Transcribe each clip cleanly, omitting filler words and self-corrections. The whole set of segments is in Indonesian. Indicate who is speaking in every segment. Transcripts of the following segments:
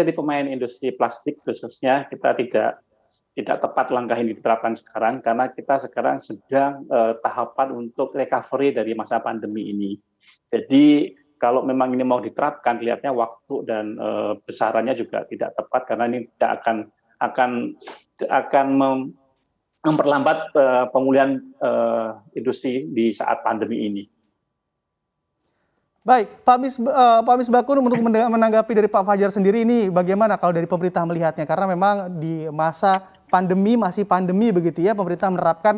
Speaker 1: Jadi pemain industri plastik khususnya kita tidak tepat langkah ini diterapkan sekarang karena kita sekarang sedang tahapan untuk recovery dari masa pandemi ini. Jadi kalau memang ini mau diterapkan, kelihatannya waktu dan besarannya juga tidak tepat karena ini tidak akan memperlambat pemulihan industri di saat pandemi ini.
Speaker 2: Baik, Pak Misbakun, untuk menanggapi dari Pak Fajar sendiri ini bagaimana kalau dari pemerintah melihatnya? Karena memang di masa pandemi, masih pandemi begitu ya, pemerintah menerapkan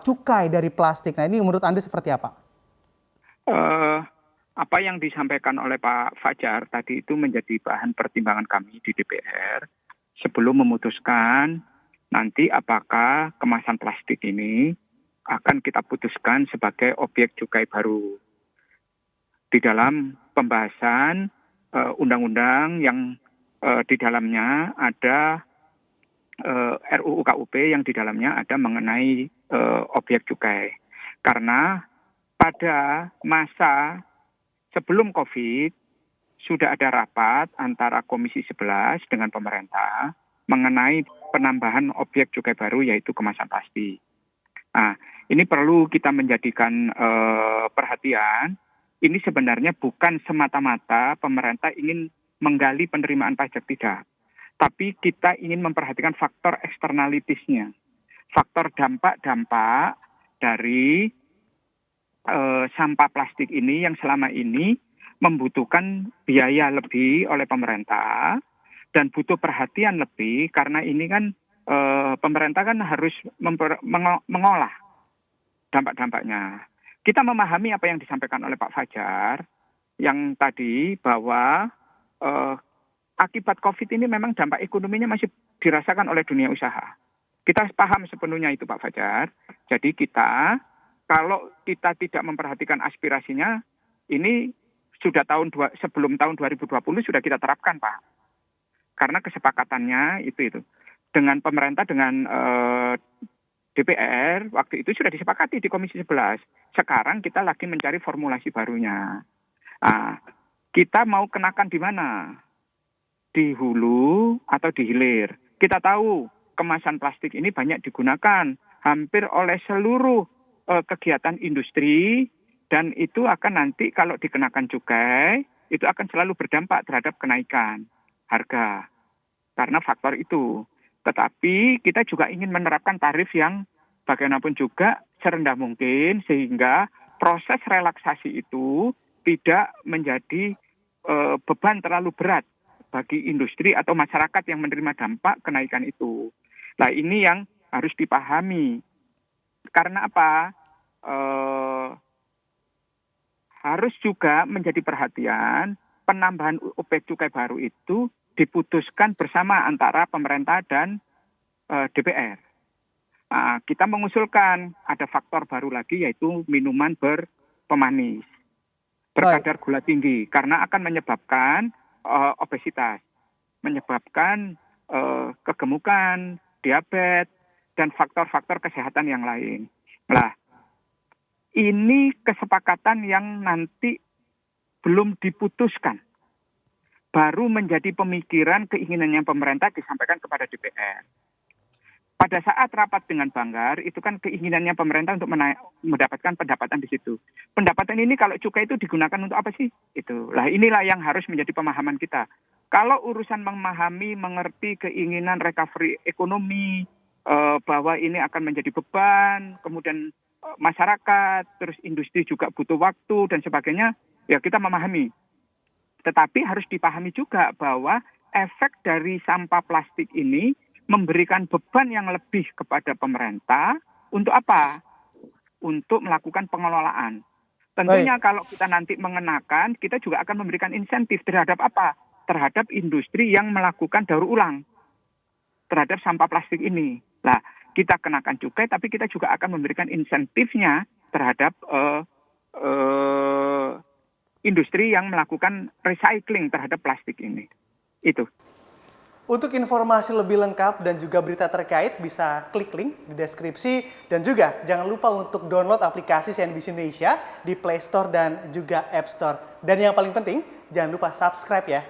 Speaker 2: cukai dari plastik. Nah ini menurut Anda seperti apa?
Speaker 3: Apa yang disampaikan oleh Pak Fajar tadi itu menjadi bahan pertimbangan kami di DPR sebelum memutuskan nanti apakah kemasan plastik ini akan kita putuskan sebagai objek cukai baru. Di dalam pembahasan undang-undang yang di dalamnya ada RUU KUP yang di dalamnya ada mengenai objek cukai. Karena pada masa sebelum COVID sudah ada rapat antara Komisi 11 dengan pemerintah mengenai penambahan objek cukai baru yaitu kemasan plastik. Nah, ini perlu kita menjadikan perhatian. Ini sebenarnya bukan semata-mata pemerintah ingin menggali penerimaan pajak, tidak. Tapi kita ingin memperhatikan faktor eksternalitisnya. Faktor dampak-dampak dari sampah plastik ini yang selama ini membutuhkan biaya lebih oleh pemerintah dan butuh perhatian lebih karena ini kan pemerintah kan harus mengolah dampak-dampaknya. Kita memahami apa yang disampaikan oleh Pak Fajar yang tadi bahwa akibat COVID ini memang dampak ekonominya masih dirasakan oleh dunia usaha. Kita paham sepenuhnya itu Pak Fajar. Jadi kita kalau kita tidak memperhatikan aspirasinya, ini sudah sebelum tahun 2020 sudah kita terapkan Pak. Karena kesepakatannya itu dengan pemerintah dengan DPR waktu itu sudah disepakati di Komisi 11. Sekarang kita lagi mencari formulasi barunya. Nah, kita mau kenakan di mana? Di hulu atau di hilir. Kita tahu kemasan plastik ini banyak digunakan hampir oleh seluruh kegiatan industri dan itu akan nanti kalau dikenakan cukai itu akan selalu berdampak terhadap kenaikan harga. Karena faktor itu. Tetapi kita juga ingin menerapkan tarif yang bagaimanapun juga serendah mungkin sehingga proses relaksasi itu tidak menjadi beban terlalu berat bagi industri atau masyarakat yang menerima dampak kenaikan itu. Nah ini yang harus dipahami. Karena apa? Harus juga menjadi perhatian penambahan objek cukai baru itu diputuskan bersama antara pemerintah dan DPR. Nah, kita mengusulkan ada faktor baru lagi yaitu minuman berpemanis, berkadar gula tinggi, karena akan menyebabkan obesitas, menyebabkan kegemukan, diabetes, dan faktor-faktor kesehatan yang lain. Nah, ini kesepakatan yang nanti belum diputuskan. Baru menjadi pemikiran keinginannya pemerintah disampaikan kepada DPR. Pada saat rapat dengan Banggar, itu kan keinginannya pemerintah untuk mendapatkan pendapatan di situ. Pendapatan ini kalau cukai itu digunakan untuk apa sih? Itulah inilah yang harus menjadi pemahaman kita. Kalau urusan memahami, mengerti keinginan recovery ekonomi, bahwa ini akan menjadi beban, kemudian masyarakat, terus industri juga butuh waktu dan sebagainya, ya kita memahami. Tetapi harus dipahami juga bahwa efek dari sampah plastik ini memberikan beban yang lebih kepada pemerintah untuk apa? Untuk melakukan pengelolaan. Tentunya kalau kita nanti mengenakan, kita juga akan memberikan insentif terhadap apa? Terhadap industri yang melakukan daur ulang terhadap sampah plastik ini. Nah, kita kenakan cukai, tapi kita juga akan memberikan insentifnya terhadap industri yang melakukan recycling terhadap plastik ini. Itu.
Speaker 2: Untuk informasi lebih lengkap dan juga berita terkait bisa klik link di deskripsi dan juga jangan lupa untuk download aplikasi CNBC Indonesia di Play Store dan juga App Store. Dan yang paling penting jangan lupa subscribe ya